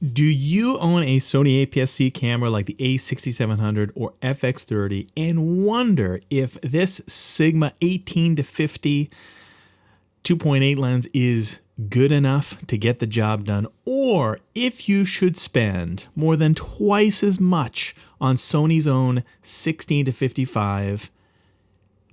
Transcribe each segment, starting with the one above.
Do you own a Sony APS-C camera like the A6700 or FX30 and wonder if this Sigma 18 to 50 2.8 lens is good enough to get the job done, or if you should spend more than twice as much on Sony's own 16 to 55,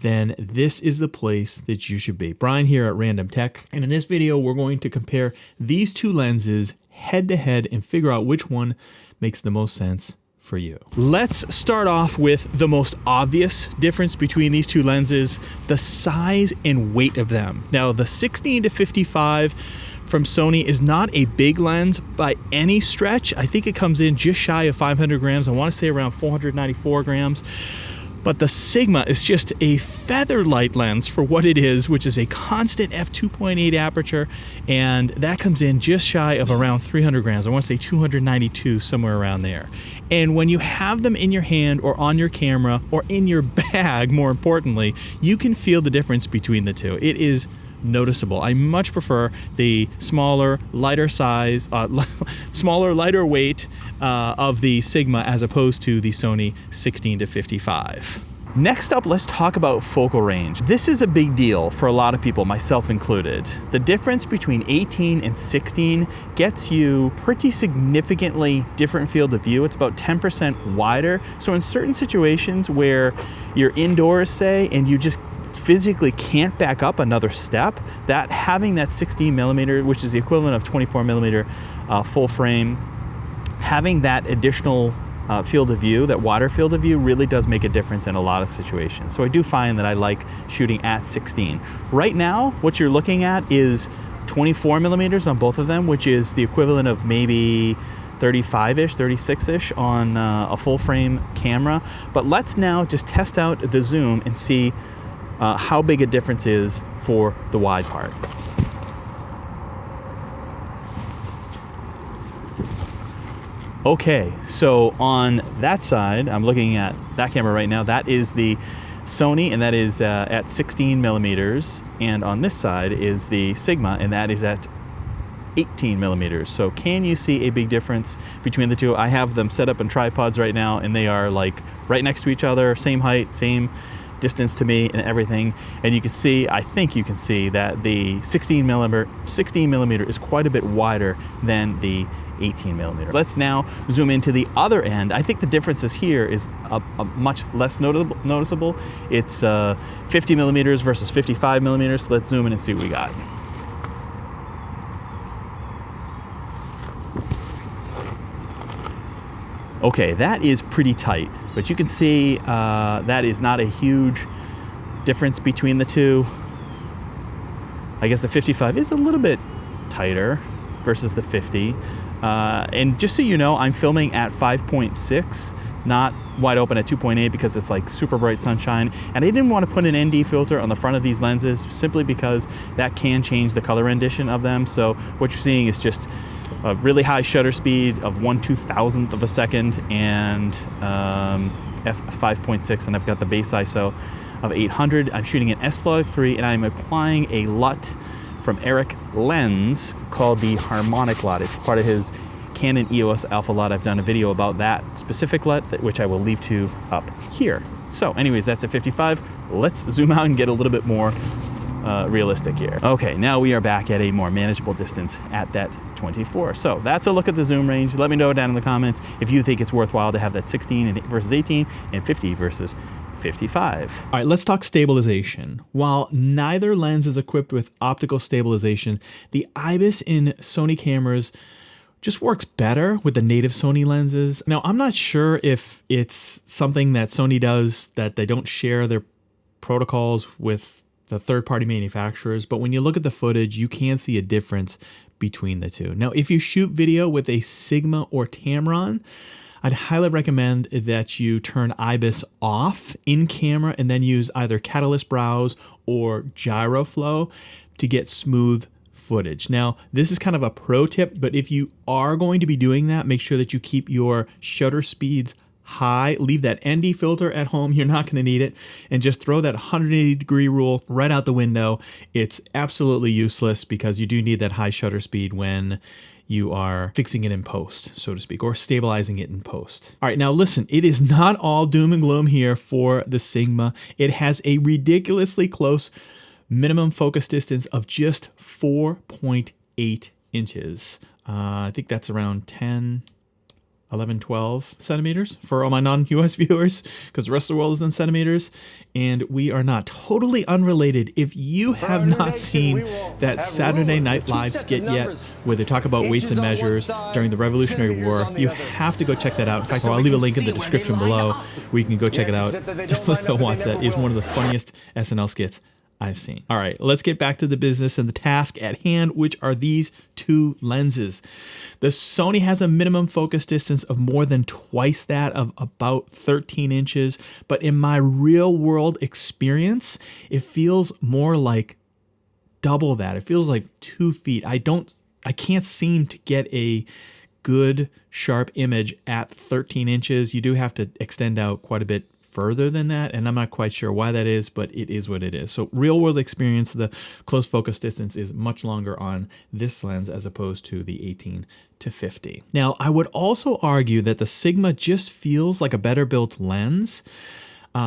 then this is the place that you should be. Brian here at Random Tech, and in this video we're going to compare these two lenses head to head and figure out which one makes the most sense for you. Let's start off with the most obvious difference between these two lenses, the size and weight of them. Now, the 16 to 55 from Sony is not a big lens by any stretch. I think it comes in just shy of 500 grams. I want to say around 494 grams. But the Sigma is just a feather light lens for what it is, which is a constant f2.8 aperture, and that comes in just shy of around 300 grams. I want to say 292, somewhere around there. And when you have them in your hand or on your camera or in your bag, more importantly, you can feel the difference between the two. It is noticeable. I much prefer the smaller, lighter size, smaller, lighter weight of the Sigma as opposed to the Sony 16 to 55. Next up, let's talk about focal range. This is a big deal for a lot of people, myself included. The difference between 18 and 16 gets you pretty significantly different field of view. It's about 10% wider. So in certain situations where you're indoors, say, and you just physically can't back up another step, that having that 16 millimeter, which is the equivalent of 24 millimeter full frame, having that additional field of view, that wider field of view, really does make a difference in a lot of situations. So I do find that I like shooting at 16. Right now, what you're looking at is 24 millimeters on both of them, which is the equivalent of maybe 35-ish, 36-ish on a full frame camera. But let's now just test out the zoom and see how big a difference is for the wide part. Okay, so on that side, I'm looking at that camera right now. That is the Sony, and that is at 16 millimeters. And on this side is the Sigma, and that is at 18 millimeters. So can you see a big difference between the two? I have them set up in tripods right now, and they are like right next to each other, same height, same distance to me and everything, and you can see, I think you can see that the 16 millimeter is quite a bit wider than the 18 millimeter. Let's now zoom into the other end. I think the differences here is a much less noticeable. It's 50 millimeters versus 55 millimeters. So let's zoom in and see what we got. Okay, that is pretty tight, but you can see that is not a huge difference between the two. I guess the 55 is a little bit tighter versus the 50. And just so you know, I'm filming at 5.6, not wide open at 2.8 because it's like super bright sunshine. And I didn't want to put an ND filter on the front of these lenses simply because that can change the color rendition of them. So what you're seeing is just a really high shutter speed of 1/2000th of a second and f5.6, and I've got the base ISO of 800. I'm shooting an S-Log3, and I'm applying a LUT from Eric Lens called the Harmonic LUT. It's part of his Canon EOS Alpha LUT. I've done a video about that specific LUT, which I will leave to up here. So anyways, that's a 55. Let's zoom out and get a little bit more realistic here. Okay, now we are back at a more manageable distance at that 24. So that's a look at the zoom range. Let me know down in the comments if you think it's worthwhile to have that 16 versus 18 and 50 versus 55. All right, let's talk stabilization. While neither lens is equipped with optical stabilization, the IBIS in Sony cameras just works better with the native Sony lenses. Now, I'm not sure if it's something that Sony does that they don't share their protocols with the third-party manufacturers, but when you look at the footage, you can see a difference between the two. Now, if you shoot video with a Sigma or Tamron, I'd highly recommend that you turn IBIS off in camera and then use either Catalyst Browse or Gyroflow to get smooth footage. Now, this is kind of a pro tip, but if you are going to be doing that, make sure that you keep your shutter speeds high. Leave that ND filter at home. You're not going to need it. And just throw that 180-degree rule right out the window. It's absolutely useless because you do need that high shutter speed when you are fixing it in post, so to speak, or stabilizing it in post. All right, now listen, it is not all doom and gloom here for the Sigma. It has a ridiculously close minimum focus distance of just 4.8 inches. I think that's around 10, 11, 12 centimeters for all my non-US viewers, because the rest of the world is in centimeters, and we are not. Totally unrelated, if you have not seen that Saturday Night Live skit yet, where they talk about weights and measures during the Revolutionary War, you have to go check that out. In fact, I'll leave a link in the description below where you can go check it out. Definitely watch that. It's one of the funniest SNL skits I've seen. All right, let's get back to the business and the task at hand, which are these two lenses. The Sony has a minimum focus distance of more than twice that, of about 13 inches. But in my real world experience, it feels more like double that. It feels like 2 feet. I can't seem to get a good sharp image at 13 inches. You do have to extend out quite a bit further than that, and I'm not quite sure why that is, but it is what it is. So real world experience, the close focus distance is much longer on this lens as opposed to the 18 to 50. Now, I would also argue that the Sigma just feels like a better built lens.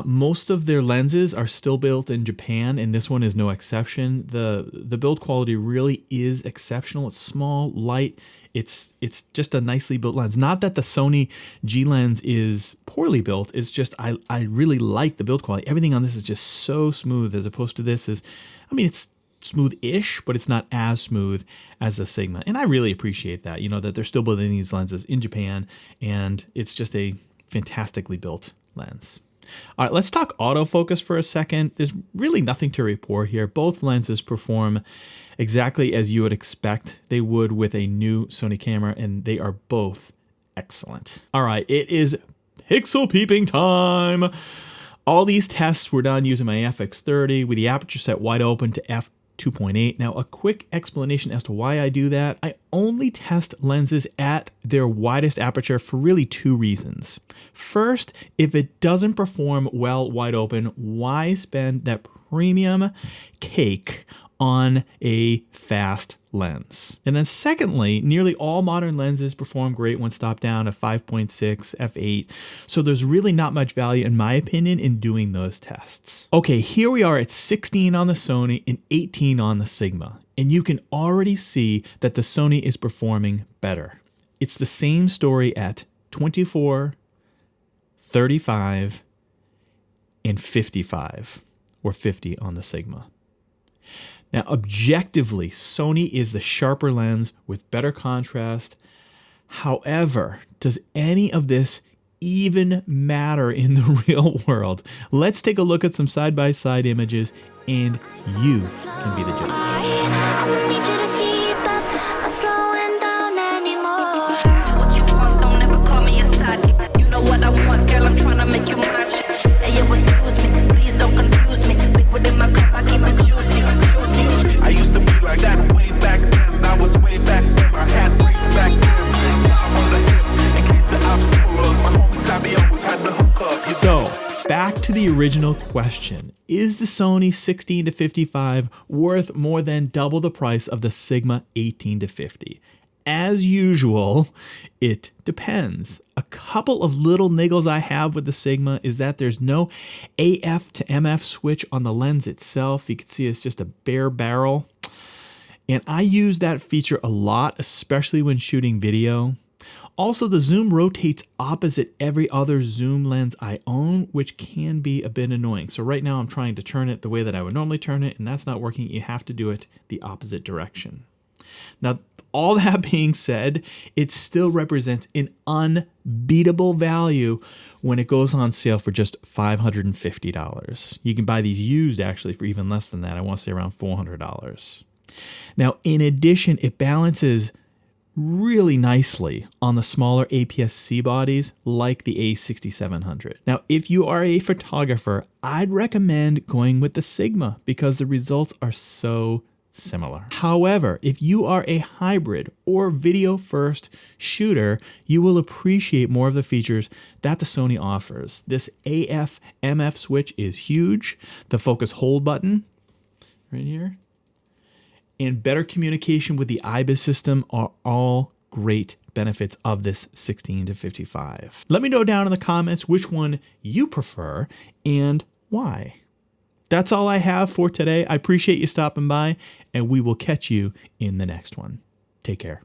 Most of their lenses are still built in Japan, and this one is no exception. The build quality really is exceptional. It's small, light. It's just a nicely built lens. Not that the Sony G lens is poorly built. It's just I really like the build quality. Everything on this is just so smooth, as opposed to this is, I mean, it's smooth-ish, but it's not as smooth as the Sigma. And I really appreciate that, you know, that they're still building these lenses in Japan, and it's just a fantastically built lens. All right, let's talk autofocus for a second. There's really nothing to report here. Both lenses perform exactly as you would expect they would with a new Sony camera, and they are both excellent. All right, it is pixel peeping time. All these tests were done using my FX30 with the aperture set wide open to f2.8. Now, a quick explanation as to why I do that. I only test lenses at their widest aperture for really 2 reasons. First, if it doesn't perform well wide open, why spend that premium cake on a fast lens? And then secondly, nearly all modern lenses perform great when stopped down at 5.6, f8. So there's really not much value, in my opinion, in doing those tests. Okay, here we are at 16 on the Sony and 18 on the Sigma. And you can already see that the Sony is performing better. It's the same story at 24, 35, and 55, or 50 on the Sigma. Now, objectively, Sony is the sharper lens with better contrast. However, does any of this even matter in the real world? Let's take a look at some side-by-side images, and you can be the judge. I don't need you to keep up, I'm slowing down anymore. Do what you want, don't ever call me a side. You know what I want, girl, I'm trying to make you mine. Hey, yo, excuse me, please don't confuse me. Liquid in my cup, I keep it juicy, juicy. I used to be like that way back then. I was way back then. I had braids back then. On the hip, in case the obstacle. My homie Tommy always had the hook up. So, back to the original question. Is the Sony 16 to 55 worth more than double the price of the Sigma 18 to 50? As usual, it depends. A couple of little niggles I have with the Sigma is that there's no AF to MF switch on the lens itself. You can see it's just a bare barrel. And I use that feature a lot, especially when shooting video. Also, the zoom rotates opposite every other zoom lens I own, which can be a bit annoying. So right now I'm trying to turn it the way that I would normally turn it, and that's not working. You have to do it the opposite direction. Now, all that being said, it still represents an unbeatable value when it goes on sale for just $550. You can buy these used actually for even less than that. I want to say around $400. Now, in addition, it balances really nicely on the smaller APS-C bodies like the A6700. Now, if you are a photographer, I'd recommend going with the Sigma because the results are so similar. However, if you are a hybrid or video first shooter, you will appreciate more of the features that the Sony offers. This AF/MF switch is huge. The focus hold button right here. and better communication with the IBIS system are all great benefits of this 16 to 55. Let me know down in the comments which one you prefer and why. That's all I have for today. I appreciate you stopping by, and we will catch you in the next one. Take care.